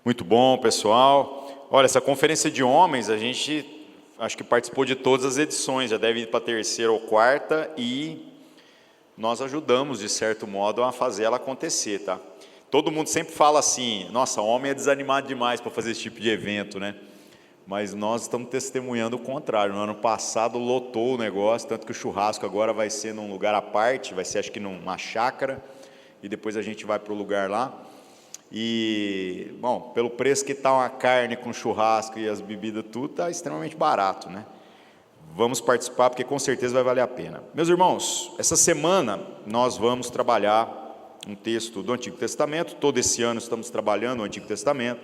Muito bom, pessoal. Olha, essa conferência de homens, a gente acho que participou de todas as edições, já deve ir para a terceira ou quarta, e nós ajudamos, de certo modo, a fazer ela acontecer, tá? Todo mundo sempre fala assim, nossa, homem é desanimado demais para fazer esse tipo de evento, né? Mas nós estamos testemunhando o contrário. No ano passado lotou o negócio, tanto que o churrasco agora vai ser num lugar à parte, vai ser acho que numa chácara, e depois a gente vai para o lugar lá. E, bom, pelo preço que está uma carne com churrasco e as bebidas, tudo está extremamente barato, né? Vamos participar porque com certeza vai valer a pena. Meus irmãos, essa semana nós vamos trabalhar um texto do Antigo Testamento. Todo esse ano estamos trabalhando o Antigo Testamento.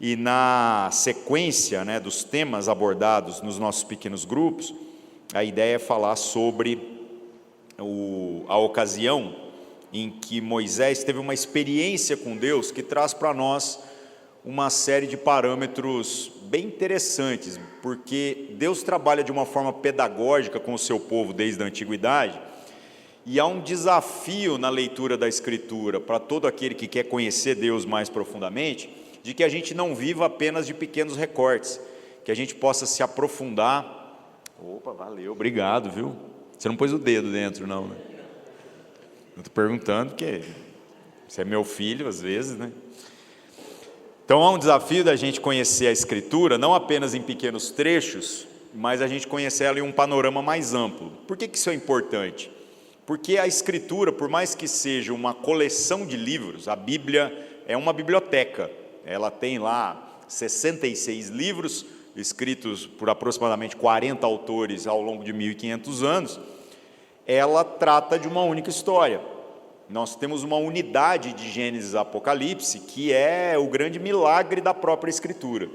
E na sequência, né, dos temas abordados nos nossos pequenos grupos, a ideia é falar sobre a ocasião em que Moisés teve uma experiência com Deus que traz para nós uma série de parâmetros bem interessantes, porque Deus trabalha de uma forma pedagógica com o seu povo desde a antiguidade, e há um desafio na leitura da Escritura para todo aquele que quer conhecer Deus mais profundamente, de que a gente não viva apenas de pequenos recortes, que a gente possa se aprofundar. Opa, valeu, obrigado, viu? Você não pôs o dedo dentro, não, né? Eu estou perguntando porque você é meu filho, às vezes, né? Então, há um desafio da gente conhecer a Escritura, não apenas em pequenos trechos, mas a gente conhecer ela em um panorama mais amplo. Por que isso é importante? Porque a Escritura, por mais que seja uma coleção de livros, a Bíblia é uma biblioteca. Ela tem lá 66 livros, escritos por aproximadamente 40 autores ao longo de 1.500 anos, ela trata de uma única história. Nós temos uma unidade de Gênesis e Apocalipse, que é o grande milagre da própria Escritura.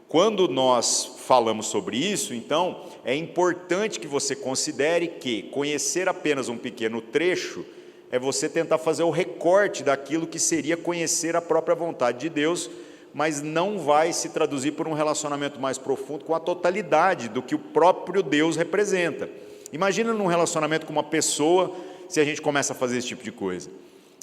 Quando nós falamos sobre isso, então, é importante que você considere que conhecer apenas um pequeno trecho é você tentar fazer o recorte daquilo que seria conhecer a própria vontade de Deus, mas não vai se traduzir por um relacionamento mais profundo com a totalidade do que o próprio Deus representa. Imagina num relacionamento com uma pessoa, se a gente começa a fazer esse tipo de coisa.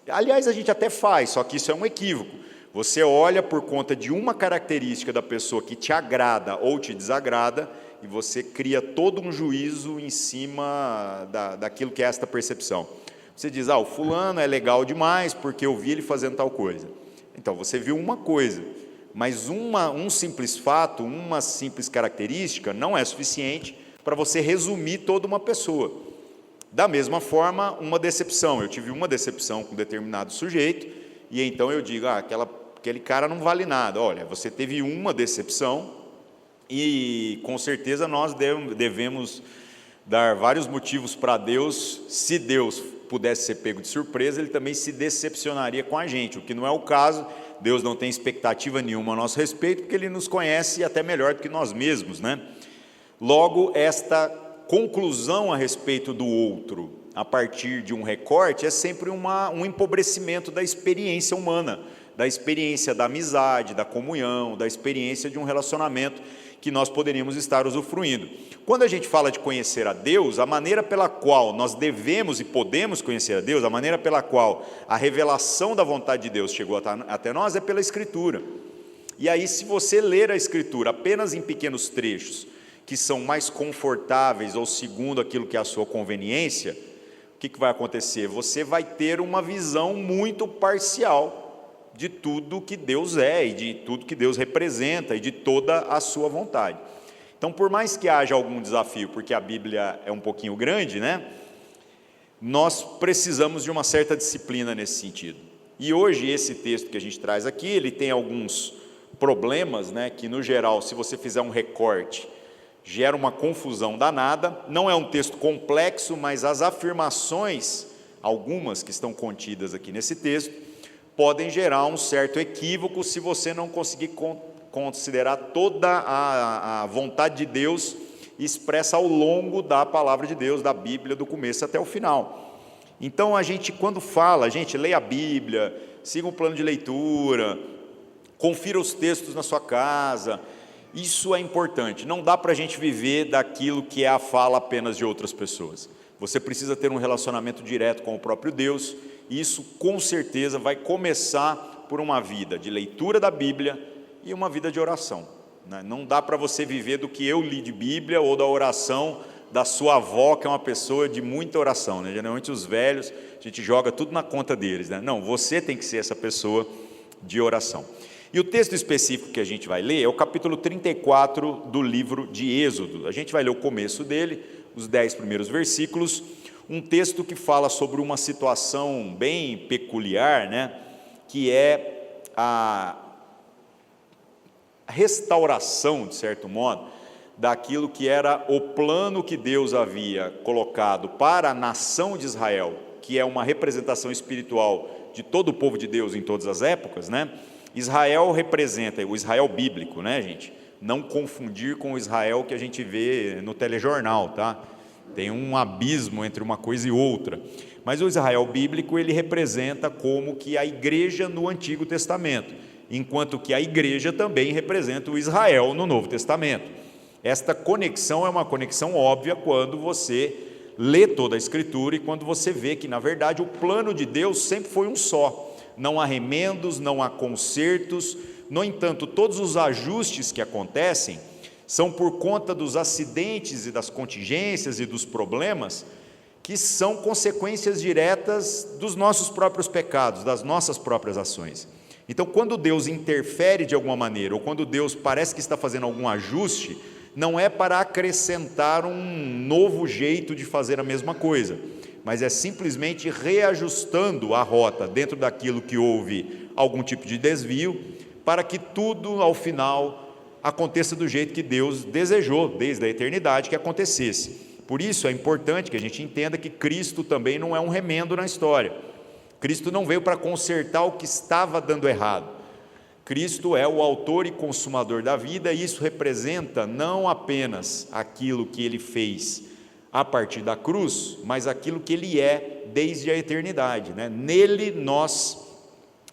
Aliás, a gente até faz, só que isso é um equívoco. Você olha por conta de uma característica da pessoa que te agrada ou te desagrada, e você cria todo um juízo em cima daquilo que é esta percepção. Você diz, o fulano é legal demais porque eu vi ele fazendo tal coisa. Então, você viu uma coisa, mas um simples fato, uma simples característica não é suficiente para você resumir toda uma pessoa. Da mesma forma, uma decepção. Eu tive uma decepção com determinado sujeito, e então eu digo, aquele cara não vale nada. Olha, você teve uma decepção, e com certeza nós devemos dar vários motivos para Deus. Se Deus pudesse ser pego de surpresa, ele também se decepcionaria com a gente, o que não é o caso. Deus não tem expectativa nenhuma a nosso respeito, porque Ele nos conhece até melhor do que nós mesmos, né? Logo, esta conclusão a respeito do outro, a partir de um recorte, é sempre um empobrecimento da experiência humana, da experiência da amizade, da comunhão, da experiência de um relacionamento que nós poderíamos estar usufruindo. Quando a gente fala de conhecer a Deus, a maneira pela qual nós devemos e podemos conhecer a Deus, a maneira pela qual a revelação da vontade de Deus chegou até nós, é pela Escritura. E aí, se você ler a Escritura apenas em pequenos trechos, que são mais confortáveis ou segundo aquilo que é a sua conveniência, o que vai acontecer? Você vai ter uma visão muito parcial de tudo que Deus é e de tudo que Deus representa e de toda a sua vontade. Então, por mais que haja algum desafio, porque a Bíblia é um pouquinho grande, né? Nós precisamos de uma certa disciplina nesse sentido. E hoje esse texto que a gente traz aqui, ele tem alguns problemas, né? Que no geral, se você fizer um recorte, gera uma confusão danada. Não é um texto complexo, mas as afirmações, algumas que estão contidas aqui nesse texto, podem gerar um certo equívoco se você não conseguir considerar toda a vontade de Deus expressa ao longo da palavra de Deus, da Bíblia, do começo até o final. Então, a gente, quando fala, leia a Bíblia, siga um plano de leitura, confira os textos na sua casa. Isso é importante. Não dá para a gente viver daquilo que é a fala apenas de outras pessoas. Você precisa ter um relacionamento direto com o próprio Deus, e isso com certeza vai começar por uma vida de leitura da Bíblia e uma vida de oração, né? Não dá para você viver do que eu li de Bíblia ou da oração da sua avó, que é uma pessoa de muita oração, né? Geralmente os velhos, a gente joga tudo na conta deles, né? Não, você tem que ser essa pessoa de oração. E o texto específico que a gente vai ler é o capítulo 34 do livro de Êxodo. A gente vai ler o começo dele, os 10 primeiros versículos, um texto que fala sobre uma situação bem peculiar, né? Que é a restauração, de certo modo, daquilo que era o plano que Deus havia colocado para a nação de Israel, que é uma representação espiritual de todo o povo de Deus em todas as épocas, né? Israel representa o Israel bíblico, né, gente? Não confundir com o Israel que a gente vê no telejornal, tá? Tem um abismo entre uma coisa e outra. Mas o Israel bíblico, ele representa como que a igreja no Antigo Testamento, enquanto que a igreja também representa o Israel no Novo Testamento. Esta conexão é uma conexão óbvia quando você lê toda a Escritura e quando você vê que, na verdade, o plano de Deus sempre foi um só. Não há remendos, não há consertos. No entanto, todos os ajustes que acontecem são por conta dos acidentes e das contingências e dos problemas que são consequências diretas dos nossos próprios pecados, das nossas próprias ações. Então, quando Deus interfere de alguma maneira, ou quando Deus parece que está fazendo algum ajuste, não é para acrescentar um novo jeito de fazer a mesma coisa, mas é simplesmente reajustando a rota dentro daquilo que houve algum tipo de desvio, para que tudo, ao final, aconteça do jeito que Deus desejou, desde a eternidade, que acontecesse. Por isso é importante que a gente entenda que Cristo também não é um remendo na história. Cristo não veio para consertar o que estava dando errado. Cristo é o autor e consumador da vida, e isso representa não apenas aquilo que Ele fez a partir da cruz, mas aquilo que Ele é desde a eternidade, né? Nele nós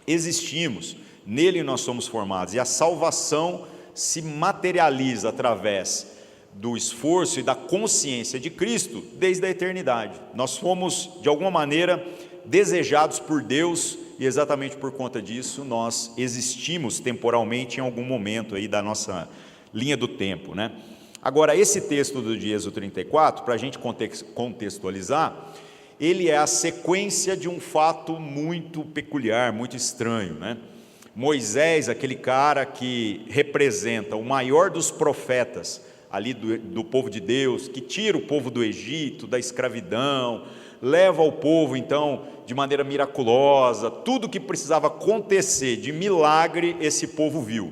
existimos, nele nós somos formados, e a salvação se materializa através do esforço e da consciência de Cristo desde a eternidade. Nós fomos, de alguma maneira, desejados por Deus, e exatamente por conta disso nós existimos temporalmente em algum momento aí da nossa linha do tempo, né? Agora, esse texto do Êxodo 34, para a gente contextualizar, ele é a sequência de um fato muito peculiar, muito estranho, né? Moisés, aquele cara que representa o maior dos profetas ali do povo de Deus, que tira o povo do Egito, da escravidão, leva o povo então de maneira miraculosa, tudo que precisava acontecer de milagre esse povo viu.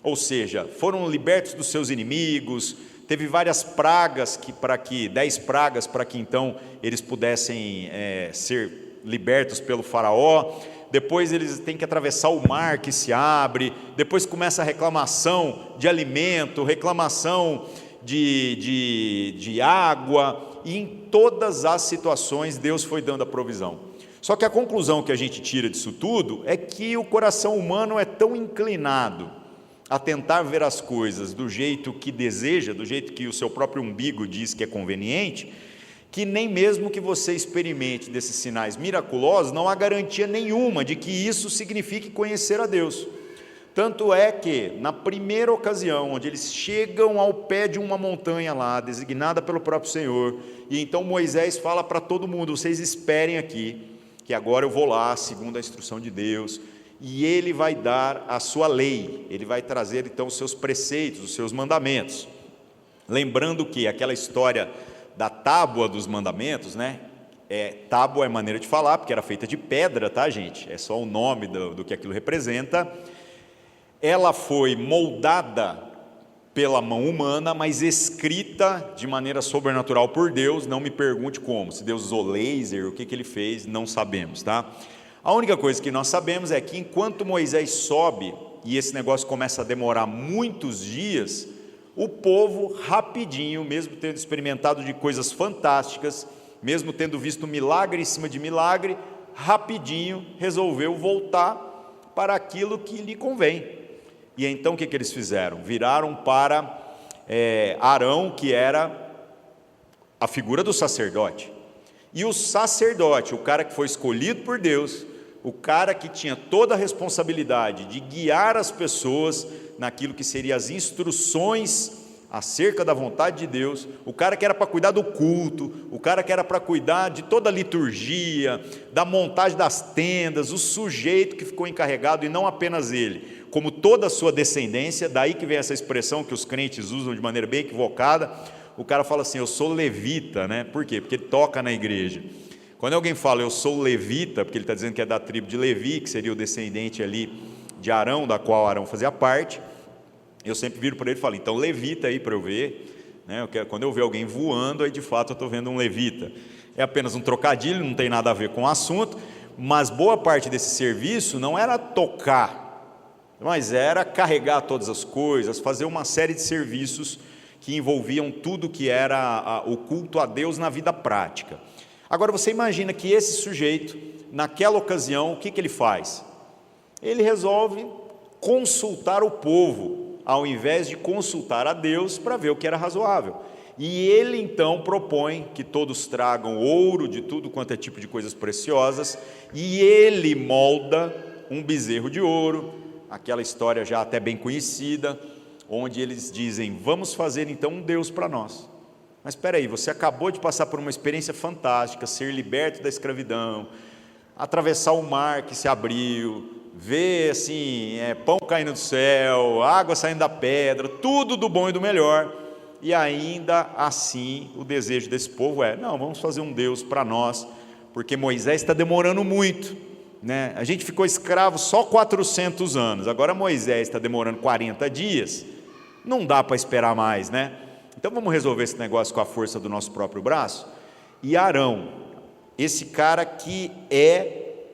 Ou seja, foram libertos dos seus inimigos, teve várias pragas, 10 pragas, para que então eles pudessem ser libertos pelo faraó. Depois eles têm que atravessar o mar que se abre, depois começa a reclamação de alimento, reclamação de água, e em todas as situações Deus foi dando a provisão. Só que a conclusão que a gente tira disso tudo é que o coração humano é tão inclinado a tentar ver as coisas do jeito que deseja, do jeito que o seu próprio umbigo diz que é conveniente, que nem mesmo que você experimente desses sinais miraculosos, não há garantia nenhuma de que isso signifique conhecer a Deus. Tanto é que, na primeira ocasião, onde eles chegam ao pé de uma montanha lá, designada pelo próprio Senhor, e então Moisés fala para todo mundo: vocês esperem aqui, que agora eu vou lá, segundo a instrução de Deus, e Ele vai dar a sua lei, Ele vai trazer então os seus preceitos, os seus mandamentos. Lembrando que aquela história da tábua dos mandamentos, né? Tábua é maneira de falar, porque era feita de pedra, tá, gente? É só o nome do que aquilo representa. Ela foi moldada pela mão humana, mas escrita de maneira sobrenatural por Deus. Não me pergunte como, se Deus usou laser, o que Ele fez, não sabemos, tá? A única coisa que nós sabemos é que enquanto Moisés sobe, e esse negócio começa a demorar muitos dias, o povo rapidinho, mesmo tendo experimentado de coisas fantásticas, mesmo tendo visto milagre em cima de milagre, rapidinho resolveu voltar para aquilo que lhe convém. E então o que eles fizeram? Viraram para Arão, que era a figura do sacerdote. E o sacerdote, o cara que foi escolhido por Deus, o cara que tinha toda a responsabilidade de guiar as pessoas naquilo que seriam as instruções acerca da vontade de Deus, o cara que era para cuidar do culto, o cara que era para cuidar de toda a liturgia, da montagem das tendas, o sujeito que ficou encarregado, e não apenas ele, como toda a sua descendência. Daí que vem essa expressão que os crentes usam de maneira bem equivocada. O cara fala assim: eu sou levita, né? Por quê? Porque ele toca na igreja. Quando alguém fala eu sou levita, porque ele está dizendo que é da tribo de Levi, que seria o descendente ali de Arão, da qual Arão fazia parte, eu sempre viro para ele e falo: então levita aí para eu ver, né? Quando eu ver alguém voando, aí de fato eu estou vendo um levita. É apenas um trocadilho, não tem nada a ver com o assunto, mas boa parte desse serviço não era tocar, mas era carregar todas as coisas, fazer uma série de serviços que envolviam tudo que era o culto a Deus na vida prática. Agora você imagina que esse sujeito, naquela ocasião, o que ele faz? Ele resolve consultar o povo, ao invés de consultar a Deus para ver o que era razoável. E ele então propõe que todos tragam ouro, de tudo quanto é tipo de coisas preciosas, e ele molda um bezerro de ouro, aquela história já até bem conhecida, onde eles dizem: vamos fazer então um Deus para nós. Mas espera aí, você acabou de passar por uma experiência fantástica, ser liberto da escravidão, atravessar o mar que se abriu, ver assim, pão caindo do céu, água saindo da pedra, tudo do bom e do melhor, e ainda assim o desejo desse povo é: não, vamos fazer um Deus para nós, porque Moisés está demorando muito, né? A gente ficou escravo só 400 anos, agora Moisés está demorando 40 dias, não dá para esperar mais, né? Então vamos resolver esse negócio com a força do nosso próprio braço. E Arão, esse cara que é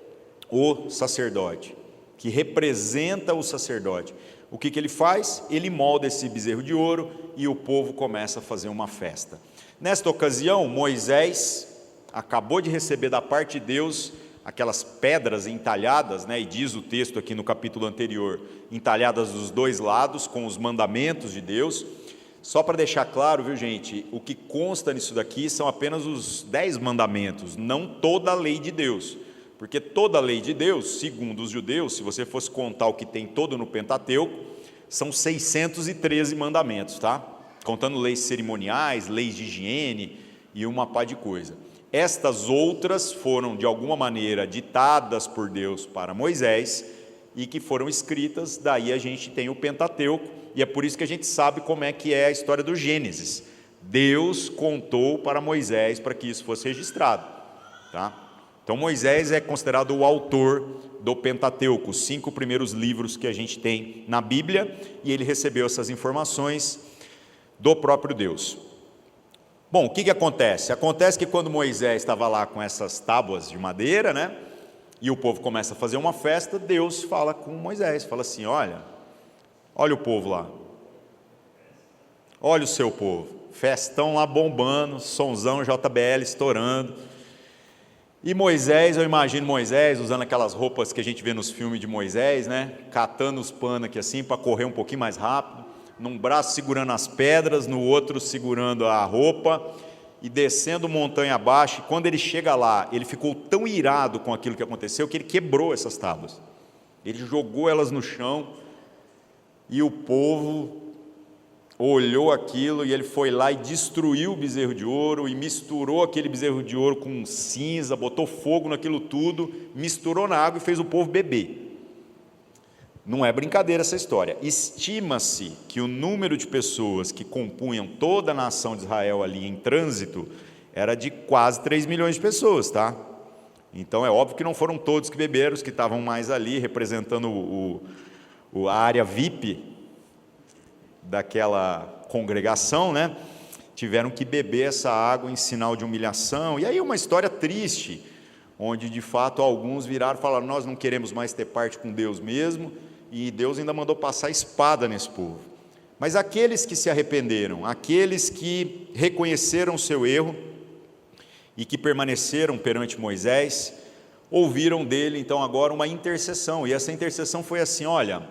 o sacerdote, que representa o sacerdote, o que ele faz? Ele molda esse bezerro de ouro e o povo começa a fazer uma festa. Nesta ocasião, Moisés acabou de receber da parte de Deus aquelas pedras entalhadas, né? E diz o texto aqui no capítulo anterior, entalhadas dos dois lados com os mandamentos de Deus. Só para deixar claro, viu gente, o que consta nisso daqui são apenas os 10 mandamentos, não toda a lei de Deus. Porque toda a lei de Deus, segundo os judeus, se você fosse contar o que tem todo no Pentateuco, são 613 mandamentos, tá? Contando leis cerimoniais, leis de higiene e uma pá de coisa. Estas outras foram, de alguma maneira, ditadas por Deus para Moisés e que foram escritas, daí a gente tem o Pentateuco, e é por isso que a gente sabe como é que é a história do Gênesis. Deus contou para Moisés para que isso fosse registrado, tá? Então Moisés é considerado o autor do Pentateuco, os 5 primeiros livros que a gente tem na Bíblia, e ele recebeu essas informações do próprio Deus. Bom, o que acontece? Acontece que quando Moisés estava lá com essas tábuas de madeira, né, e o povo começa a fazer uma festa, Deus fala com Moisés, fala assim: olha o povo lá, olha o seu povo, festão lá bombando, sonzão JBL estourando. E Moisés, eu imagino Moisés usando aquelas roupas que a gente vê nos filmes de Moisés, né? Catando os panos aqui assim para correr um pouquinho mais rápido, num braço segurando as pedras, no outro segurando a roupa, e descendo montanha abaixo. E quando ele chega lá, ele ficou tão irado com aquilo que aconteceu que ele quebrou essas tábuas. Ele jogou elas no chão e o povo olhou aquilo, e ele foi lá e destruiu o bezerro de ouro, e misturou aquele bezerro de ouro com cinza, botou fogo naquilo tudo, misturou na água e fez o povo beber. Não é brincadeira essa história. Estima-se que o número de pessoas que compunham toda a nação de Israel ali em trânsito era de quase 3 milhões de pessoas, tá? Então é óbvio que não foram todos que beberam, os que estavam mais ali representando a área VIP daquela congregação, né? Tiveram que beber essa água em sinal de humilhação. E aí uma história triste, onde de fato alguns viraram e falaram: nós não queremos mais ter parte com Deus mesmo, e Deus ainda mandou passar espada nesse povo. Mas aqueles que se arrependeram, aqueles que reconheceram o seu erro e que permaneceram perante Moisés, ouviram dele então agora uma intercessão, e essa intercessão foi assim: olha,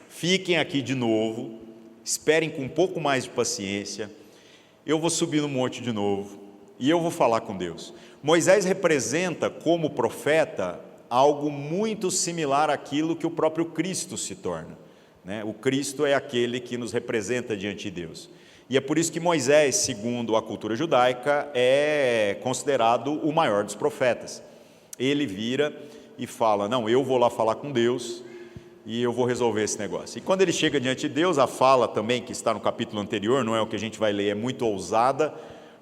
fiquem aqui de novo, esperem com um pouco mais de paciência, eu vou subir no monte de novo, e eu vou falar com Deus. Moisés representa como profeta algo muito similar àquilo que o próprio Cristo se torna, né? O Cristo é aquele que nos representa diante de Deus. E é por isso que Moisés, segundo a cultura judaica, é considerado o maior dos profetas. Ele vira e fala: não, eu vou lá falar com Deus e eu vou resolver esse negócio. E quando ele chega diante de Deus, a fala também, que está no capítulo anterior, não é o que a gente vai ler, é muito ousada,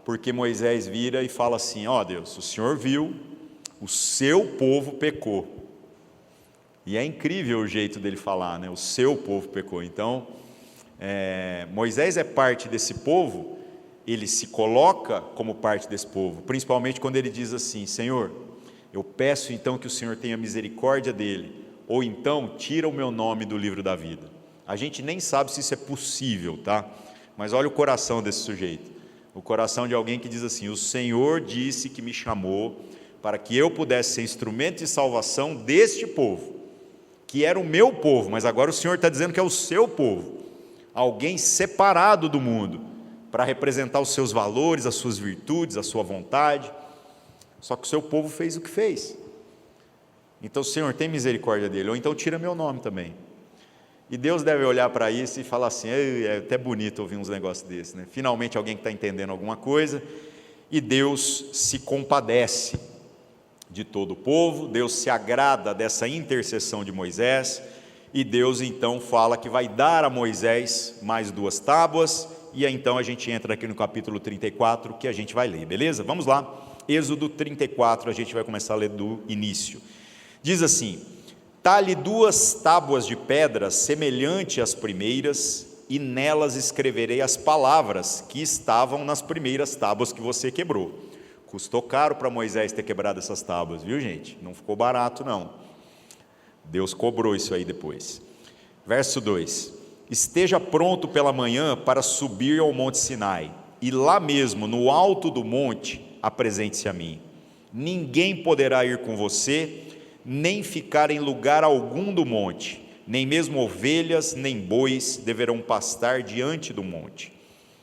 porque Moisés vira e fala assim: ó Deus, o Senhor viu, o seu povo pecou. E é incrível o jeito dele falar, né? O seu povo pecou. Então, Moisés é parte desse povo, ele se coloca como parte desse povo, principalmente quando ele diz assim: Senhor, eu peço então que o Senhor tenha misericórdia dele, ou então tira o meu nome do livro da vida. A gente nem sabe se isso é possível, tá? Mas olha o coração desse sujeito, o coração de alguém que diz assim: o Senhor disse que me chamou para que eu pudesse ser instrumento de salvação deste povo, que era o meu povo, mas agora o Senhor está dizendo que é o seu povo, alguém separado do mundo, para representar os seus valores, as suas virtudes, a sua vontade. Só que o seu povo fez o que fez. Então, Senhor, tem misericórdia dele, ou então tira meu nome também. E Deus deve olhar para isso e falar assim: é até bonito ouvir uns negócios desses, né? Finalmente alguém que está entendendo alguma coisa. E Deus se compadece de todo o povo, Deus se agrada dessa intercessão de Moisés, e Deus então fala que vai dar a Moisés mais 2 tábuas, e aí, então a gente entra aqui no capítulo 34, que a gente vai ler, beleza? Vamos lá, Êxodo 34, a gente vai começar a ler do início. Diz assim: talhe 2 tábuas de pedra semelhante às primeiras, e nelas escreverei as palavras que estavam nas primeiras tábuas que você quebrou. Custou caro para Moisés ter quebrado essas tábuas, viu, gente? Não ficou barato, não. Deus cobrou isso aí depois. Verso 2: esteja pronto pela manhã para subir ao monte Sinai, e lá mesmo, no alto do monte, apresente-se a mim. Ninguém poderá ir com você, nem ficar em lugar algum do monte, nem mesmo ovelhas, nem bois deverão pastar diante do monte.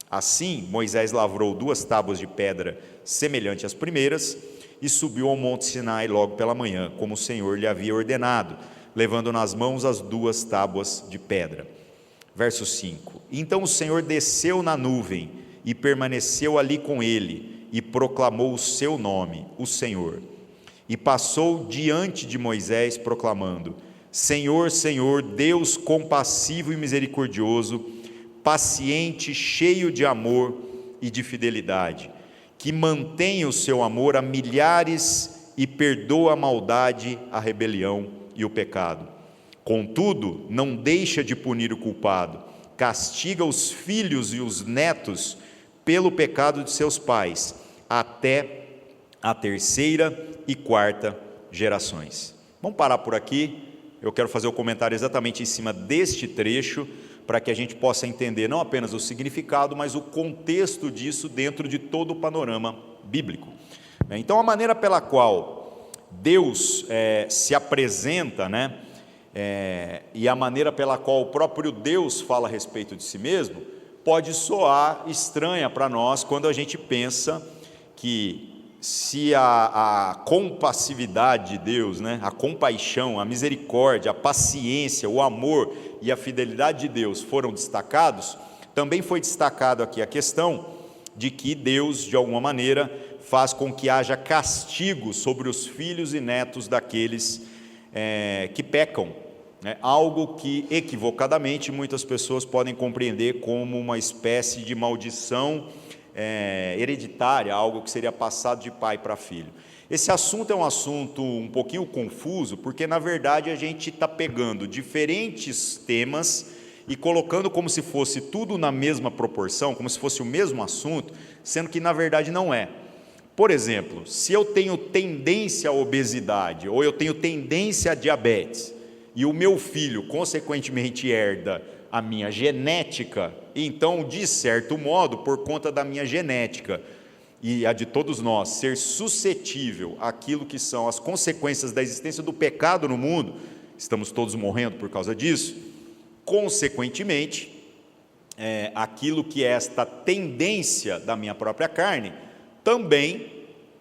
Assim, Moisés lavrou 2 tábuas de pedra semelhante às primeiras, e subiu ao monte Sinai logo pela manhã, como o Senhor lhe havia ordenado, levando nas mãos as 2 tábuas de pedra. Verso 5: então o Senhor desceu na nuvem, e permaneceu ali com ele, e proclamou o seu nome, o Senhor. E passou diante de Moisés, proclamando: Senhor, Senhor, Deus compassivo e misericordioso, paciente, cheio de amor e de fidelidade, que mantém o seu amor a milhares e perdoa a maldade, a rebelião e o pecado. Contudo, não deixa de punir o culpado, castiga os filhos e os netos pelo pecado de seus pais, até a 3ª e 4ª gerações. Vamos parar por aqui. Eu quero fazer o comentário exatamente em cima deste trecho, para que a gente possa entender não apenas o significado, mas o contexto disso dentro de todo o panorama bíblico. Então, a maneira pela qual Deus se apresenta, né, e a maneira pela qual o próprio Deus fala a respeito de si mesmo, pode soar estranha para nós quando a gente pensa que se a compassividade de Deus, né, a compaixão, a misericórdia, a paciência, o amor e a fidelidade de Deus foram destacados, também foi destacado aqui a questão de que Deus, de alguma maneira, faz com que haja castigo sobre os filhos e netos daqueles que pecam, né? Algo que equivocadamente muitas pessoas podem compreender como uma espécie de maldição hereditária, algo que seria passado de pai para filho. Esse assunto é um assunto um pouquinho confuso, porque na verdade a gente está pegando diferentes temas e colocando como se fosse tudo na mesma proporção, como se fosse o mesmo assunto, sendo que na verdade não é. Por exemplo, se eu tenho tendência à obesidade, ou eu tenho tendência a diabetes, e o meu filho consequentemente herda a minha genética, então, de certo modo, por conta da minha genética e a de todos nós, ser suscetível àquilo que são as consequências da existência do pecado no mundo, estamos todos morrendo por causa disso, consequentemente, aquilo que é esta tendência da minha própria carne, também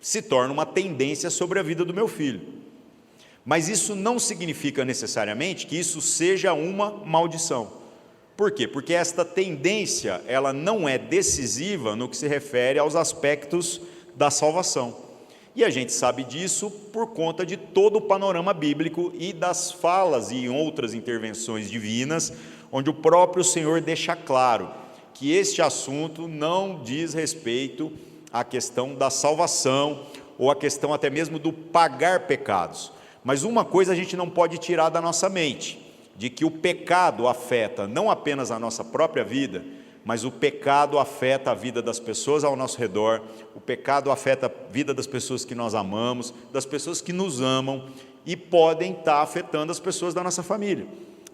se torna uma tendência sobre a vida do meu filho. Mas isso não significa necessariamente que isso seja uma maldição. Por quê? Porque esta tendência, ela não é decisiva no que se refere aos aspectos da salvação. E a gente sabe disso por conta de todo o panorama bíblico e das falas e outras intervenções divinas, onde o próprio Senhor deixa claro que este assunto não diz respeito à questão da salvação ou à questão até mesmo do pagar pecados. Mas uma coisa a gente não pode tirar da nossa mente, de que o pecado afeta não apenas a nossa própria vida, mas o pecado afeta a vida das pessoas ao nosso redor, o pecado afeta a vida das pessoas que nós amamos, das pessoas que nos amam e podem estar afetando as pessoas da nossa família.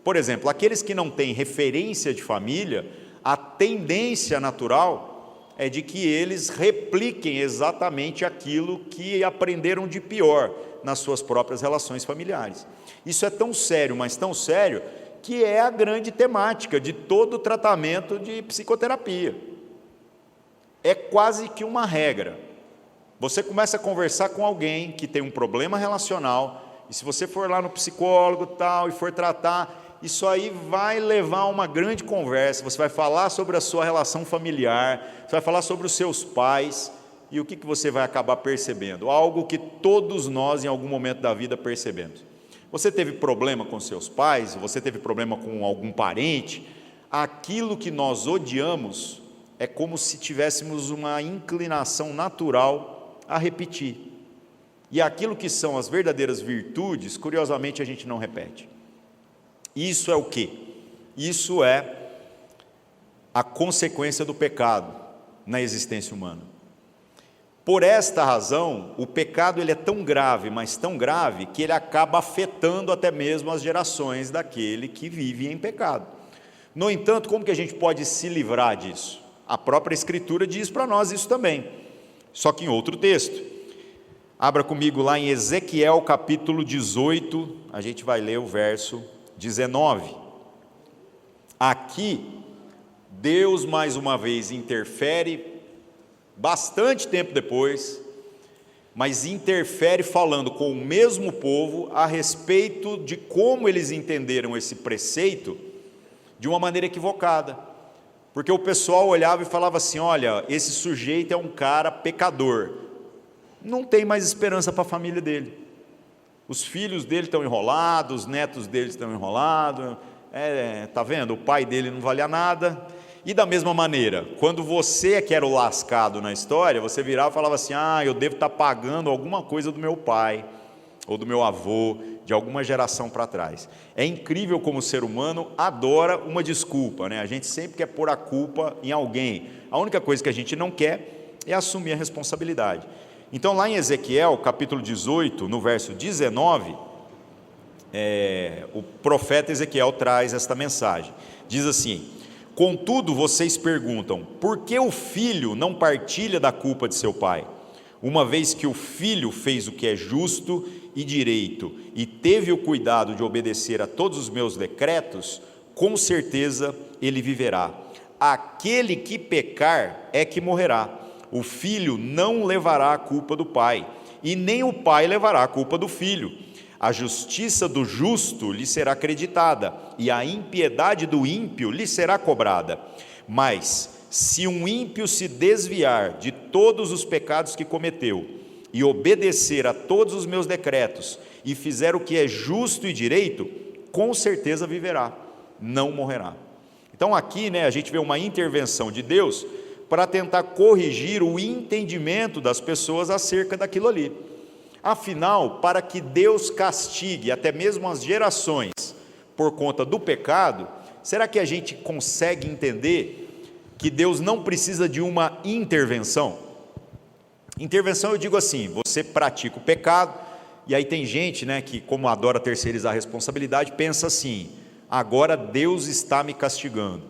Por exemplo, aqueles que não têm referência de família, a tendência natural é de que eles repliquem exatamente aquilo que aprenderam de pior nas suas próprias relações familiares. Isso é tão sério, mas tão sério, que é a grande temática de todo o tratamento de psicoterapia. É quase que uma regra. Você começa a conversar com alguém que tem um problema relacional, e se você for lá no psicólogo tal, e for tratar, isso aí vai levar a uma grande conversa. Você vai falar sobre a sua relação familiar, você vai falar sobre os seus pais, e o que você vai acabar percebendo? Algo que todos nós em algum momento da vida percebemos. Você teve problema com seus pais, você teve problema com algum parente, aquilo que nós odiamos é como se tivéssemos uma inclinação natural a repetir. E aquilo que são as verdadeiras virtudes, curiosamente a gente não repete. Isso é o quê? Isso é a consequência do pecado na existência humana. Por esta razão, o pecado ele é tão grave, mas tão grave, que ele acaba afetando até mesmo as gerações daquele que vive em pecado. No entanto, como que a gente pode se livrar disso? A própria Escritura diz para nós isso também, só que em outro texto. Abra comigo lá em Ezequiel capítulo 18, a gente vai ler o verso 19. Aqui, Deus mais uma vez interfere, bastante tempo depois, mas interfere falando com o mesmo povo a respeito de como eles entenderam esse preceito de uma maneira equivocada, porque o pessoal olhava e falava assim: olha, esse sujeito é um cara pecador, não tem mais esperança para a família dele, os filhos dele estão enrolados, os netos dele estão enrolados, tá vendo, o pai dele não valia nada. E da mesma maneira, quando você é que era o lascado na história, você virava e falava assim: eu devo estar pagando alguma coisa do meu pai, ou do meu avô, de alguma geração para trás. É incrível como o ser humano adora uma desculpa, né? A gente sempre quer pôr a culpa em alguém. A única coisa que a gente não quer é assumir a responsabilidade. Então lá em Ezequiel, capítulo 18, no verso 19, o profeta Ezequiel traz esta mensagem. Diz assim: contudo, vocês perguntam, por que o filho não partilha da culpa de seu pai? Uma vez que o filho fez o que é justo e direito, e teve o cuidado de obedecer a todos os meus decretos, com certeza ele viverá. Aquele que pecar é que morrerá. O filho não levará a culpa do pai, e nem o pai levará a culpa do filho. A justiça do justo lhe será acreditada, e a impiedade do ímpio lhe será cobrada. Mas, se um ímpio se desviar de todos os pecados que cometeu, e obedecer a todos os meus decretos, e fizer o que é justo e direito, com certeza viverá, não morrerá. Então aqui, a gente vê uma intervenção de Deus para tentar corrigir o entendimento das pessoas acerca daquilo ali. Afinal, para que Deus castigue até mesmo as gerações por conta do pecado, será que a gente consegue entender que Deus não precisa de uma intervenção? Intervenção, eu digo assim: você pratica o pecado, e aí tem gente que, como adora terceirizar a responsabilidade, pensa assim: agora Deus está me castigando.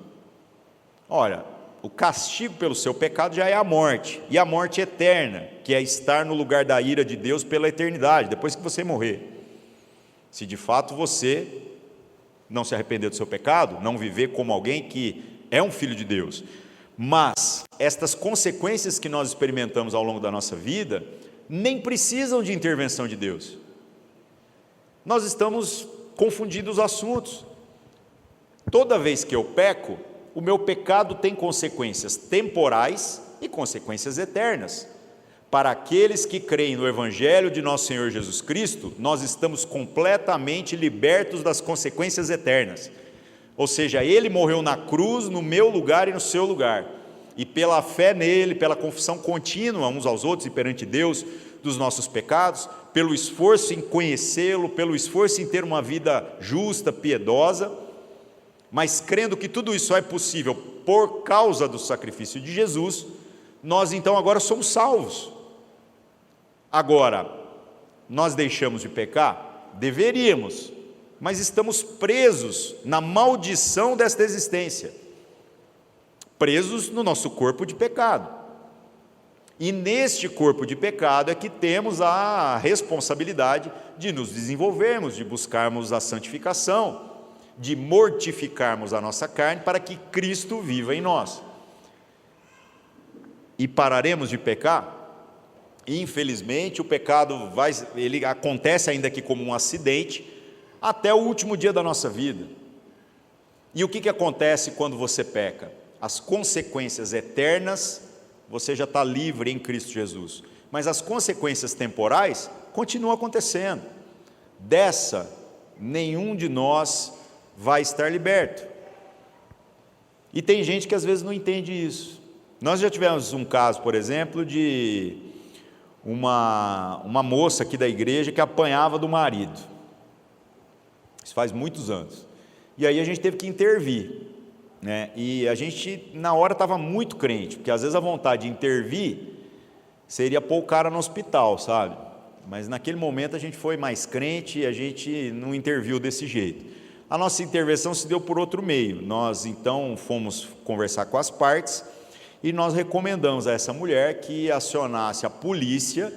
Olha, o castigo pelo seu pecado já é a morte, e a morte eterna, que é estar no lugar da ira de Deus pela eternidade, depois que você morrer. Se de fato você não se arrepender do seu pecado, não viver como alguém que é um filho de Deus. Mas estas consequências que nós experimentamos ao longo da nossa vida, nem precisam de intervenção de Deus. nós estamos confundindo os assuntos. Toda vez que eu peco, o meu pecado tem consequências temporais e consequências eternas. Para aqueles que creem no Evangelho de nosso Senhor Jesus Cristo, nós estamos completamente libertos das consequências eternas. Ou seja, Ele morreu na cruz no meu lugar e no seu lugar. E pela fé nele, pela confissão contínua uns aos outros e perante Deus dos nossos pecados, pelo esforço em conhecê-lo, pelo esforço em ter uma vida justa, piedosa, mas crendo que tudo isso é possível por causa do sacrifício de Jesus, nós então agora somos salvos. Agora, nós deixamos de pecar? Deveríamos, mas estamos presos na maldição desta existência, presos no nosso corpo de pecado. E neste corpo de pecado é que temos a responsabilidade de nos desenvolvermos, de buscarmos a santificação, de mortificarmos a nossa carne para que Cristo viva em nós. E pararemos de pecar? Infelizmente, o pecado ele acontece ainda aqui como um acidente até o último dia da nossa vida. E o que acontece quando você peca? As consequências eternas, você já está livre em Cristo Jesus, mas as consequências temporais continuam acontecendo. Dessa, nenhum de nós vai estar liberto. E tem gente que às vezes não entende isso. Nós já tivemos um caso, por exemplo, de uma moça aqui da igreja que apanhava do marido. Isso faz muitos anos. E aí a gente teve que intervir, né? E a gente na hora estava muito crente, porque às vezes a vontade de intervir seria pôr o cara no hospital, sabe? Mas naquele momento a gente foi mais crente e a gente não interviu desse jeito. A nossa intervenção se deu por outro meio. Nós então fomos conversar com as partes e nós recomendamos a essa mulher que acionasse a polícia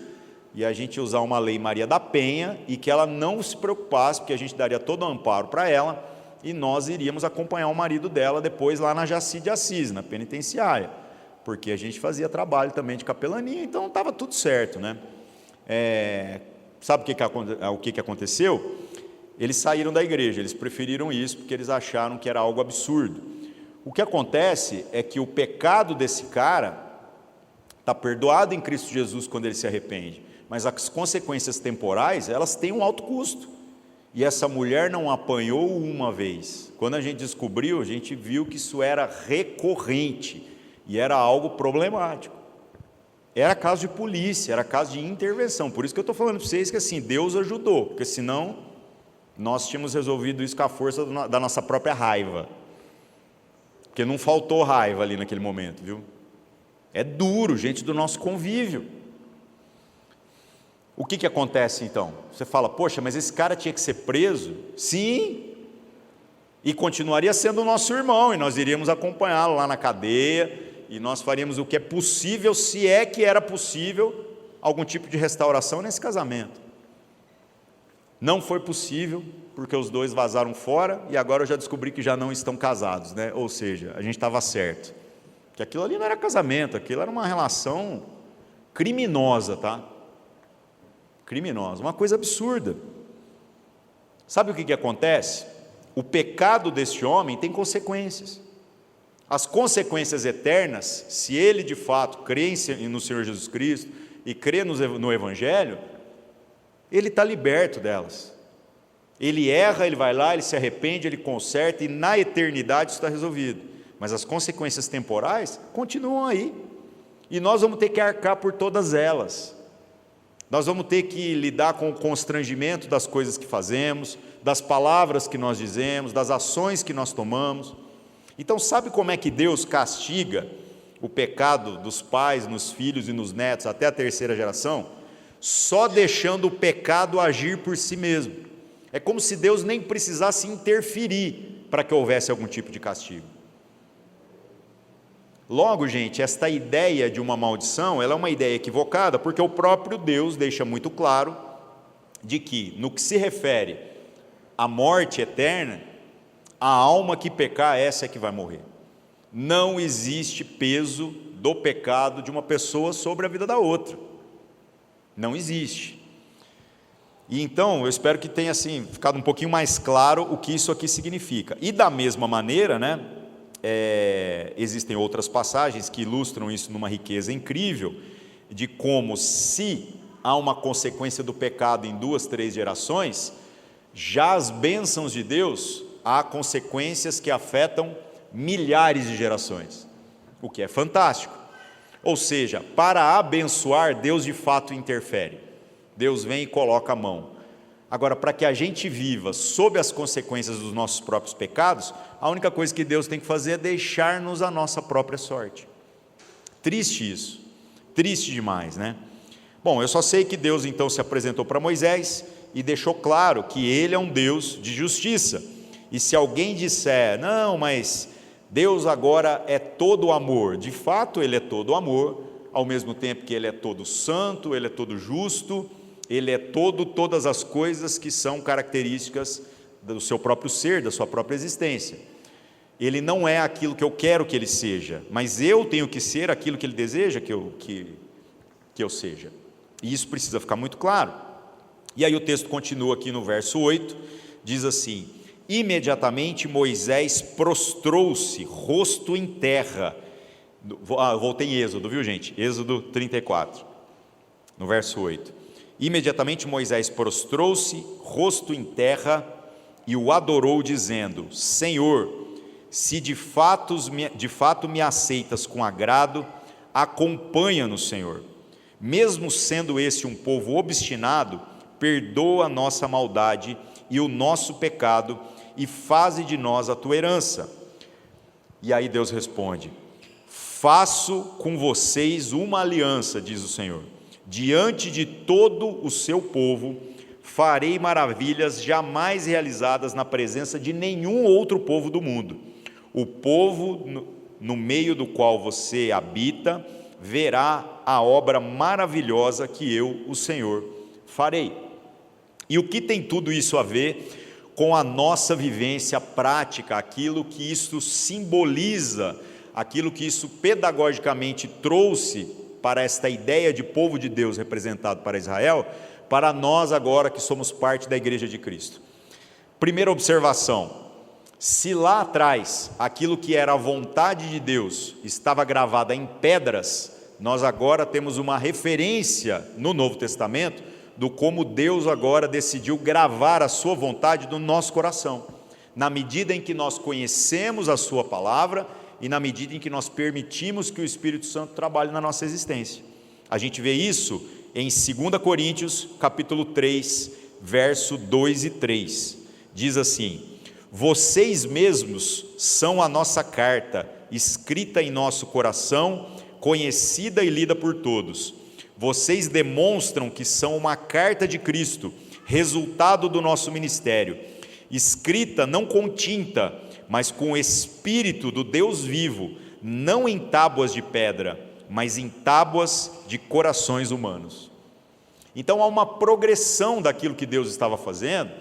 e a gente usar uma lei Maria da Penha e que ela não se preocupasse, porque a gente daria todo o amparo para ela e nós iríamos acompanhar o marido dela depois lá na Jaci de Assis, na penitenciária, porque a gente fazia trabalho também de capelania, então estava tudo certo, né? Sabe o que aconteceu? Eles saíram da igreja, eles preferiram isso porque eles acharam que era algo absurdo. O que acontece é que o pecado desse cara está perdoado em Cristo Jesus quando ele se arrepende, mas as consequências temporais, elas têm um alto custo. E essa mulher não apanhou uma vez. Quando a gente descobriu, a gente viu que isso era recorrente e era algo problemático. Era caso de polícia, era caso de intervenção. Por isso que eu estou falando para vocês que assim, Deus ajudou, porque senão nós tínhamos resolvido isso com a força da nossa própria raiva. Porque não faltou raiva ali naquele momento, viu? É duro, gente do nosso convívio. O que acontece então? Você fala, poxa, mas esse cara tinha que ser preso? Sim, e continuaria sendo o nosso irmão, e nós iríamos acompanhá-lo lá na cadeia, e nós faríamos o que é possível, se é que era possível, algum tipo de restauração nesse casamento. Não foi possível, porque os dois vazaram fora, e agora eu já descobri que já não estão casados, né? Ou seja, a gente estava certo, que aquilo ali não era casamento, aquilo era uma relação criminosa, tá? Criminosa, uma coisa absurda. Sabe o que acontece? O pecado deste homem tem consequências. As consequências eternas, se ele de fato crê no Senhor Jesus Cristo e crê no Evangelho, ele está liberto delas. Ele erra, ele vai lá, ele se arrepende, ele conserta e na eternidade isso está resolvido. Mas as consequências temporais continuam aí. E nós vamos ter que arcar por todas elas. Nós vamos ter que lidar com o constrangimento das coisas que fazemos, das palavras que nós dizemos, das ações que nós tomamos. Então, sabe como é que Deus castiga o pecado dos pais, nos filhos e nos netos, até a terceira geração? Só deixando o pecado agir por si mesmo. É como se Deus nem precisasse interferir para que houvesse algum tipo de castigo. Logo, gente, esta ideia de uma maldição, ela é uma ideia equivocada, porque o próprio Deus deixa muito claro de que, no que se refere à morte eterna, a alma que pecar, essa é que vai morrer. Não existe peso do pecado de uma pessoa sobre a vida da outra. Não existe. E então, eu espero que tenha assim, ficado um pouquinho mais claro o que isso aqui significa. E da mesma maneira, né, existem outras passagens que ilustram isso numa riqueza incrível, de como se há uma consequência do pecado em 2, 3 gerações, já as bênçãos de Deus, há consequências que afetam milhares de gerações, o que é fantástico. Ou seja, para abençoar, Deus de fato interfere. Deus vem e coloca a mão. Agora, para que a gente viva sob as consequências dos nossos próprios pecados, a única coisa que Deus tem que fazer é deixar-nos a nossa própria sorte. Triste isso, triste demais, né? Bom, eu só sei que Deus então se apresentou para Moisés e deixou claro que Ele é um Deus de justiça. E se alguém disser, não, mas Deus agora é todo amor, de fato Ele é todo amor, ao mesmo tempo que Ele é todo santo, Ele é todo justo, Ele é todas as coisas que são características do seu próprio ser, da sua própria existência. Ele não é aquilo que eu quero que Ele seja, mas eu tenho que ser aquilo que Ele deseja que eu seja. E isso precisa ficar muito claro. E aí o texto continua aqui no verso 8, diz assim: imediatamente Moisés prostrou-se, rosto em terra. Voltei em Êxodo, viu gente? Êxodo 34, no verso 8. Imediatamente Moisés prostrou-se, rosto em terra, e o adorou, dizendo: Senhor, se de fato me aceitas com agrado, acompanha-nos, Senhor. Mesmo sendo esse um povo obstinado, perdoa a nossa maldade e o nosso pecado, e faze de nós a tua herança. E aí Deus responde: faço com vocês uma aliança, diz o Senhor. Diante de todo o seu povo, farei maravilhas jamais realizadas na presença de nenhum outro povo do mundo. O povo no meio do qual você habita, verá a obra maravilhosa que eu, o Senhor, farei. E o que tem tudo isso a ver com a nossa vivência prática, aquilo que isso simboliza, aquilo que isso pedagogicamente trouxe para esta ideia de povo de Deus representado para Israel, para nós agora que somos parte da Igreja de Cristo? Primeira observação: se lá atrás aquilo que era a vontade de Deus estava gravada em pedras, nós agora temos uma referência no Novo Testamento do como Deus agora decidiu gravar a sua vontade no nosso coração, na medida em que nós conhecemos a sua palavra e na medida em que nós permitimos que o Espírito Santo trabalhe na nossa existência. A gente vê isso em 2 Coríntios, capítulo 3, verso 2 e 3. Diz assim: vocês mesmos são a nossa carta, escrita em nosso coração, conhecida e lida por todos. Vocês demonstram que são uma carta de Cristo, resultado do nosso ministério, escrita não com tinta, mas com o Espírito do Deus vivo, não em tábuas de pedra, mas em tábuas de corações humanos. Então há uma progressão daquilo que Deus estava fazendo,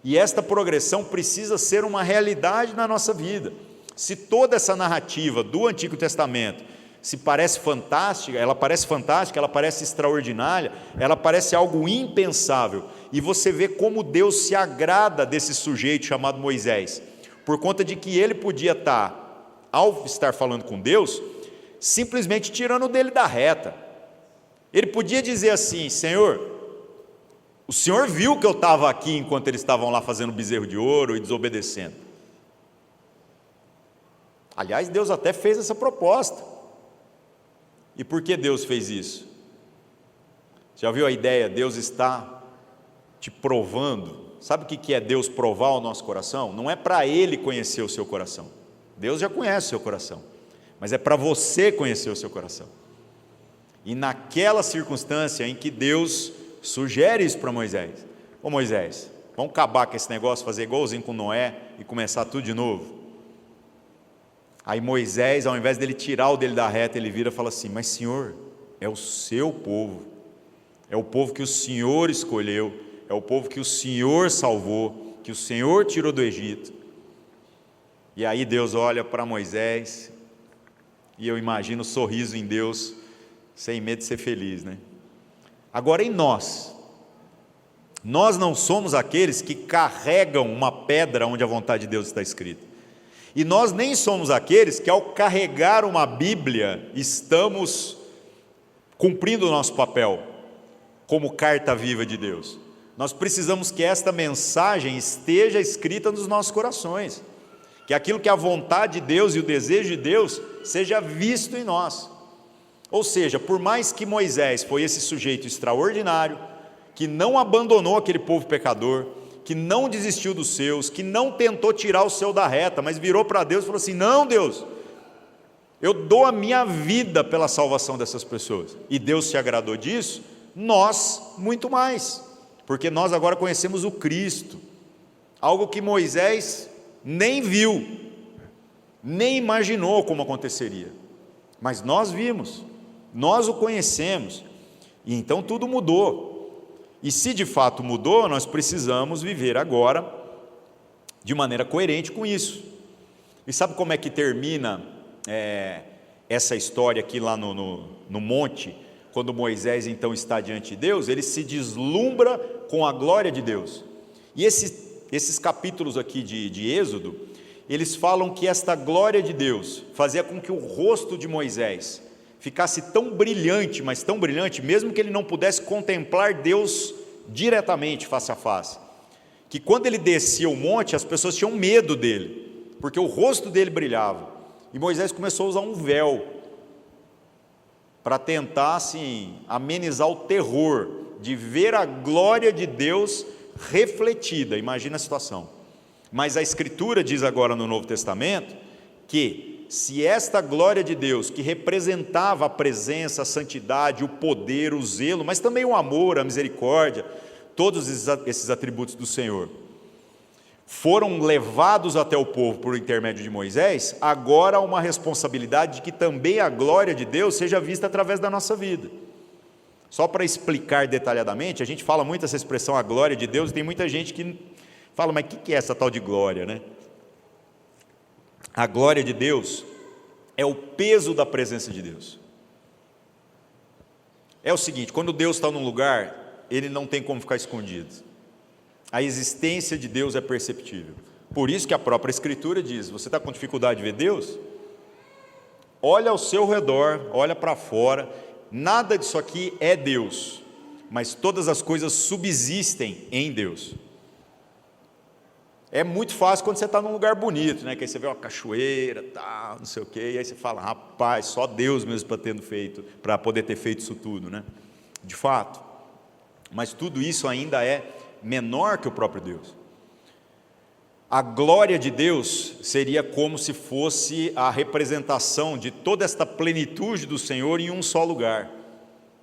e esta progressão precisa ser uma realidade na nossa vida. Se toda essa narrativa do Antigo Testamento se parece fantástica, ela parece extraordinária, ela parece algo impensável, e você vê como Deus se agrada desse sujeito chamado Moisés, por conta de que ele podia estar, ao estar falando com Deus, simplesmente tirando dele da reta. Ele podia dizer assim: Senhor, o Senhor viu que eu estava aqui enquanto eles estavam lá fazendo bezerro de ouro e desobedecendo. Aliás, Deus até fez essa proposta. E por que Deus fez isso? Já viu a ideia? Deus está te provando. Sabe o que é Deus provar o nosso coração? Não é para Ele conhecer o seu coração. Deus já conhece o seu coração, mas é para você conhecer o seu coração. E naquela circunstância em que Deus sugere isso para Moisés: ô Moisés, vamos acabar com esse negócio, fazer igualzinho com Noé e começar tudo de novo. Aí Moisés, ao invés dele tirar o dele da reta, ele vira e fala assim: mas Senhor, é o seu povo, é o povo que o Senhor escolheu, é o povo que o Senhor salvou, que o Senhor tirou do Egito. E aí Deus olha para Moisés, e eu imagino o sorriso em Deus, sem medo de ser feliz, né? Agora em nós, Nós não somos aqueles que carregam uma pedra onde a vontade de Deus está escrita. E nós nem somos aqueles que, ao carregar uma Bíblia, estamos cumprindo o nosso papel como carta viva de Deus. Nós precisamos que esta mensagem esteja escrita nos nossos corações, que aquilo que é a vontade de Deus e o desejo de Deus seja visto em nós. Ou seja, por mais que Moisés foi esse sujeito extraordinário, que não abandonou aquele povo pecador, que não desistiu dos seus, que não tentou tirar o seu da reta, mas virou para Deus e falou assim: não, Deus, eu dou a minha vida pela salvação dessas pessoas. E Deus se agradou disso. Nós, muito mais, porque nós agora conhecemos o Cristo, algo que Moisés nem viu, nem imaginou como aconteceria, mas nós vimos, nós o conhecemos, e então tudo mudou. E se de fato mudou, nós precisamos viver agora de maneira coerente com isso. E sabe como é que termina essa história aqui lá no monte, quando Moisés então está diante de Deus? Ele se deslumbra com a glória de Deus. E esses capítulos aqui de Êxodo, eles falam que esta glória de Deus fazia com que o rosto de Moisés ficasse tão brilhante, mas tão brilhante, mesmo que ele não pudesse contemplar Deus diretamente, face a face, que quando ele descia o monte, as pessoas tinham medo dele, porque o rosto dele brilhava, e Moisés começou a usar um véu, para tentar assim, amenizar o terror, de ver a glória de Deus refletida. Imagina a situação. Mas a Escritura diz agora no Novo Testamento, que se esta glória de Deus, que representava a presença, a santidade, o poder, o zelo, mas também o amor, a misericórdia, todos esses atributos do Senhor, foram levados até o povo por intermédio de Moisés, agora há uma responsabilidade de que também a glória de Deus seja vista através da nossa vida. Só para explicar detalhadamente, a gente fala muito essa expressão, a glória de Deus, e tem muita gente que fala, mas o que é essa tal de glória, né? A glória de Deus é o peso da presença de Deus. É o seguinte, quando Deus está num lugar, Ele não tem como ficar escondido. A existência de Deus é perceptível. Por isso que a própria Escritura diz, você está com dificuldade de ver Deus? Olha ao seu redor, olha para fora, nada disso aqui é Deus, mas todas as coisas subsistem em Deus. É muito fácil quando você está num lugar bonito, né? Que aí você vê uma cachoeira, tá, não sei o quê, e aí você fala, rapaz, só Deus mesmo para poder ter feito isso tudo, né? De fato, mas tudo isso ainda é menor que o próprio Deus. A glória de Deus seria como se fosse a representação de toda esta plenitude do Senhor em um só lugar.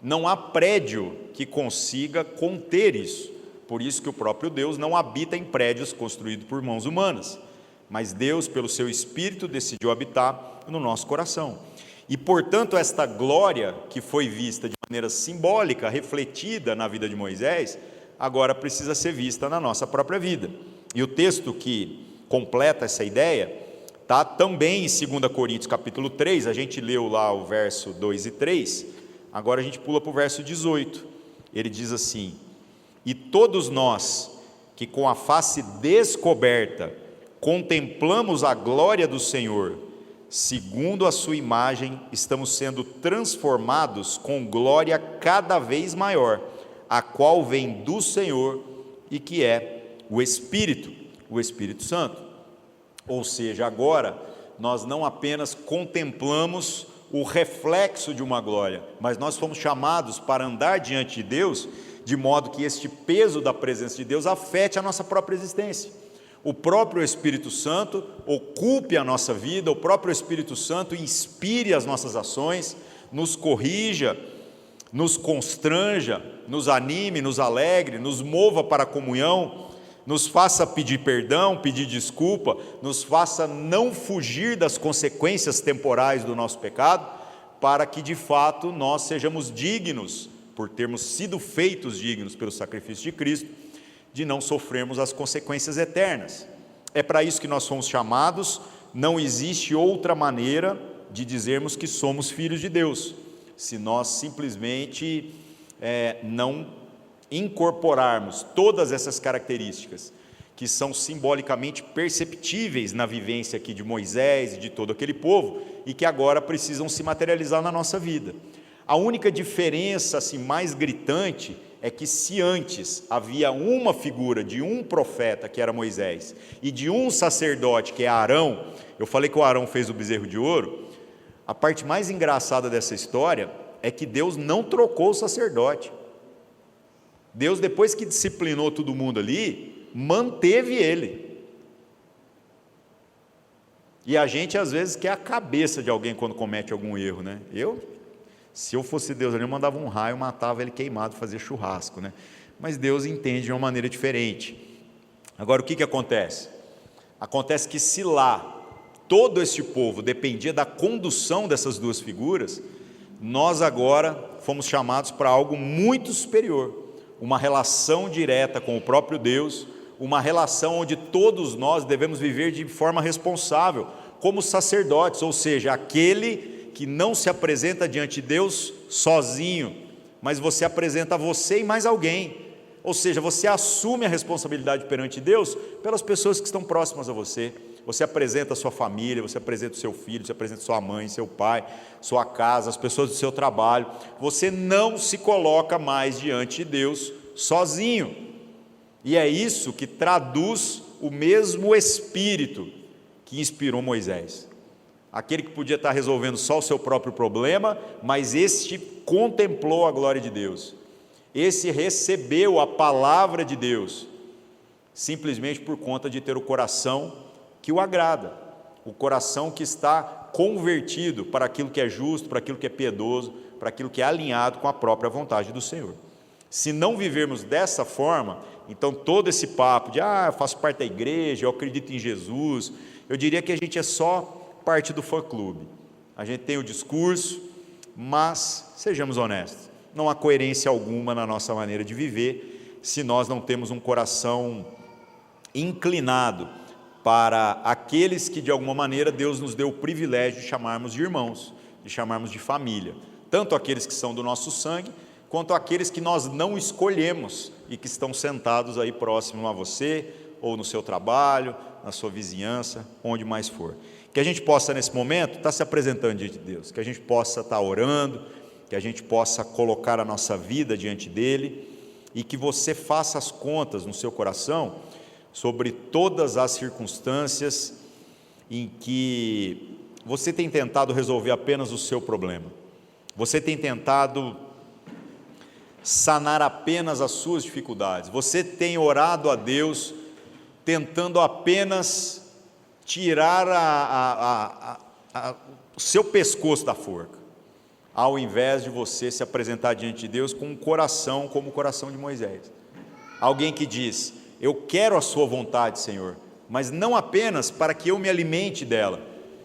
Não há prédio que consiga conter isso. Por isso que o próprio Deus não habita em prédios construídos por mãos humanas, mas Deus, pelo seu Espírito, decidiu habitar no nosso coração. E, portanto, esta glória que foi vista de maneira simbólica, refletida na vida de Moisés, agora precisa ser vista na nossa própria vida. E o texto que completa essa ideia está também em 2 Coríntios capítulo 3, a gente leu lá o verso 2 e 3, agora a gente pula para o verso 18, ele diz assim: e todos nós, que com a face descoberta, contemplamos a glória do Senhor, segundo a sua imagem, estamos sendo transformados com glória cada vez maior, a qual vem do Senhor e que é o Espírito Santo. Ou seja, agora nós não apenas contemplamos o reflexo de uma glória, mas nós fomos chamados para andar diante de Deus, de modo que este peso da presença de Deus afete a nossa própria existência. O próprio Espírito Santo ocupe a nossa vida, o próprio Espírito Santo inspire as nossas ações, nos corrija, nos constranja, nos anime, nos alegre, nos mova para a comunhão, nos faça pedir perdão, pedir desculpa, nos faça não fugir das consequências temporais do nosso pecado, para que de fato nós sejamos dignos, por termos sido feitos dignos pelo sacrifício de Cristo, de não sofrermos as consequências eternas. É para isso que nós fomos chamados, não existe outra maneira de dizermos que somos filhos de Deus, se nós simplesmente não incorporarmos todas essas características que são simbolicamente perceptíveis na vivência aqui de Moisés e de todo aquele povo, e que agora precisam se materializar na nossa vida. A única diferença assim, mais gritante é que se antes havia uma figura de um profeta, que era Moisés, e de um sacerdote, que é Arão, eu falei que o Arão fez o bezerro de ouro, a parte mais engraçada dessa história é que Deus não trocou o sacerdote. Deus, depois que disciplinou todo mundo ali, manteve ele. E a gente às vezes quer a cabeça de alguém quando comete algum erro, né? Se eu fosse Deus ali, eu mandava um raio, matava ele queimado, fazia churrasco, né? Mas Deus entende de uma maneira diferente. Agora, o que acontece? Acontece que se lá todo este povo dependia da condução dessas duas figuras, nós agora fomos chamados para algo muito superior, uma relação direta com o próprio Deus, uma relação onde todos nós devemos viver de forma responsável, como sacerdotes, ou seja, aquele que não se apresenta diante de Deus sozinho, mas você apresenta você e mais alguém, ou seja, você assume a responsabilidade perante Deus pelas pessoas que estão próximas a você. Você apresenta a sua família, você apresenta o seu filho, você apresenta sua mãe, seu pai, sua casa, as pessoas do seu trabalho. Você não se coloca mais diante de Deus sozinho. E é isso que traduz o mesmo Espírito que inspirou Moisés. Aquele que podia estar resolvendo só o seu próprio problema, mas este contemplou a glória de Deus. Esse recebeu a palavra de Deus, simplesmente por conta de ter o coração que o agrada, o coração que está convertido para aquilo que é justo, para aquilo que é piedoso, para aquilo que é alinhado com a própria vontade do Senhor. Se não vivermos dessa forma, então todo esse papo de eu faço parte da igreja, eu acredito em Jesus, eu diria que a gente é só parte do fã-clube. A gente tem o discurso, mas sejamos honestos, não há coerência alguma na nossa maneira de viver se nós não temos um coração inclinado para aqueles que de alguma maneira Deus nos deu o privilégio de chamarmos de irmãos, de chamarmos de família, tanto aqueles que são do nosso sangue, quanto aqueles que nós não escolhemos e que estão sentados aí próximo a você, ou no seu trabalho, na sua vizinhança, onde mais for. Que a gente possa nesse momento estar se apresentando diante de Deus, que a gente possa estar orando, que a gente possa colocar a nossa vida diante dEle, e que você faça as contas no seu coração sobre todas as circunstâncias em que você tem tentado resolver apenas o seu problema, você tem tentado sanar apenas as suas dificuldades, você tem orado a Deus tentando apenas tirar o seu pescoço da forca, ao invés de você se apresentar diante de Deus com um coração como o coração de Moisés. Alguém que diz: eu quero a sua vontade, Senhor, mas não apenas para que eu me alimente dela.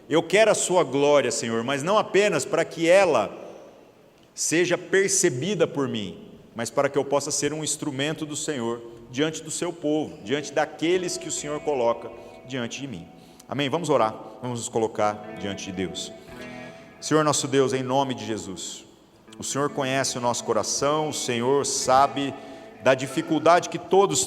Eu quero a sua glória, Senhor, mas não apenas para que ela seja percebida por mim, mas para que eu possa ser um instrumento do Senhor diante do seu povo, diante daqueles que o Senhor coloca diante de mim. Amém? Vamos orar, vamos nos colocar diante de Deus. Senhor nosso Deus, em nome de Jesus, o Senhor conhece o nosso coração, o Senhor sabe da dificuldade que todos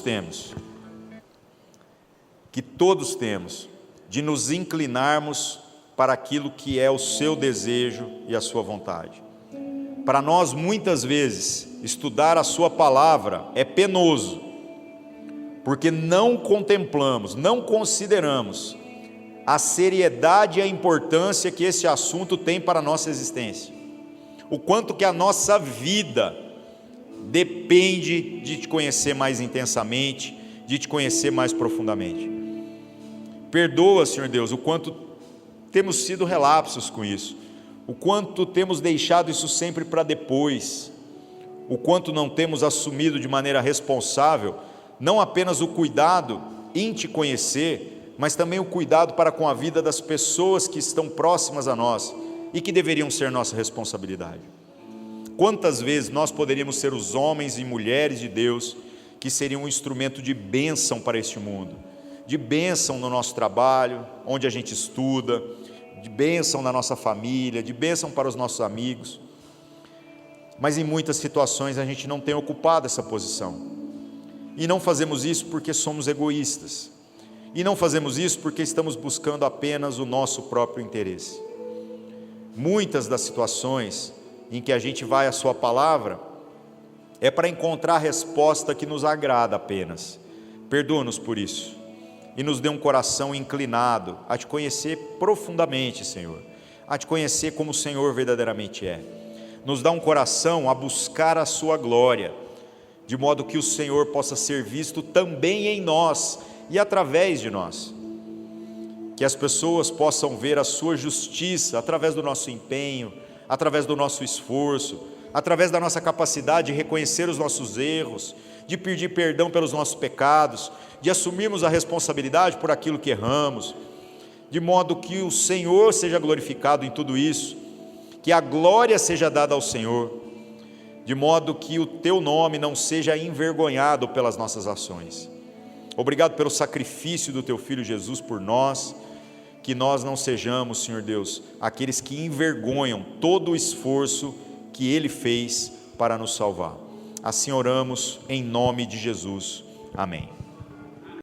temos de nos inclinarmos para aquilo que é o seu desejo e a sua vontade. Para nós, muitas vezes, estudar a sua palavra é penoso, porque não contemplamos, não consideramos a seriedade e a importância que esse assunto tem para a nossa existência, o quanto que a nossa vida depende de te conhecer mais intensamente, de te conhecer mais profundamente. Perdoa, Senhor Deus, o quanto temos sido relapsos com isso, o quanto temos deixado isso sempre para depois, o quanto não temos assumido de maneira responsável, não apenas o cuidado em te conhecer, mas também o cuidado para com a vida das pessoas que estão próximas a nós e que deveriam ser nossa responsabilidade. Quantas vezes nós poderíamos ser os homens e mulheres de Deus que seriam um instrumento de bênção para este mundo, de bênção no nosso trabalho, onde a gente estuda, de bênção na nossa família, de bênção para os nossos amigos. Mas em muitas situações a gente não tem ocupado essa posição. E não fazemos isso porque somos egoístas. E não fazemos isso porque estamos buscando apenas o nosso próprio interesse. Muitas das situações em que a gente vai à sua palavra é para encontrar a resposta que nos agrada apenas. Perdoa-nos por isso. E nos dê um coração inclinado a te conhecer profundamente, Senhor. A te conhecer como o Senhor verdadeiramente é. Nos dá um coração a buscar a sua glória, de modo que o Senhor possa ser visto também em nós e através de nós. Que as pessoas possam ver a sua justiça através do nosso empenho, através do nosso esforço, através da nossa capacidade de reconhecer os nossos erros, de pedir perdão pelos nossos pecados, de assumirmos a responsabilidade por aquilo que erramos, de modo que o Senhor seja glorificado em tudo isso, que a glória seja dada ao Senhor, de modo que o teu nome não seja envergonhado pelas nossas ações. Obrigado pelo sacrifício do teu Filho Jesus por nós, que nós não sejamos, Senhor Deus, aqueles que envergonham todo o esforço que Ele fez para nos salvar. Assim oramos em nome de Jesus. Amém.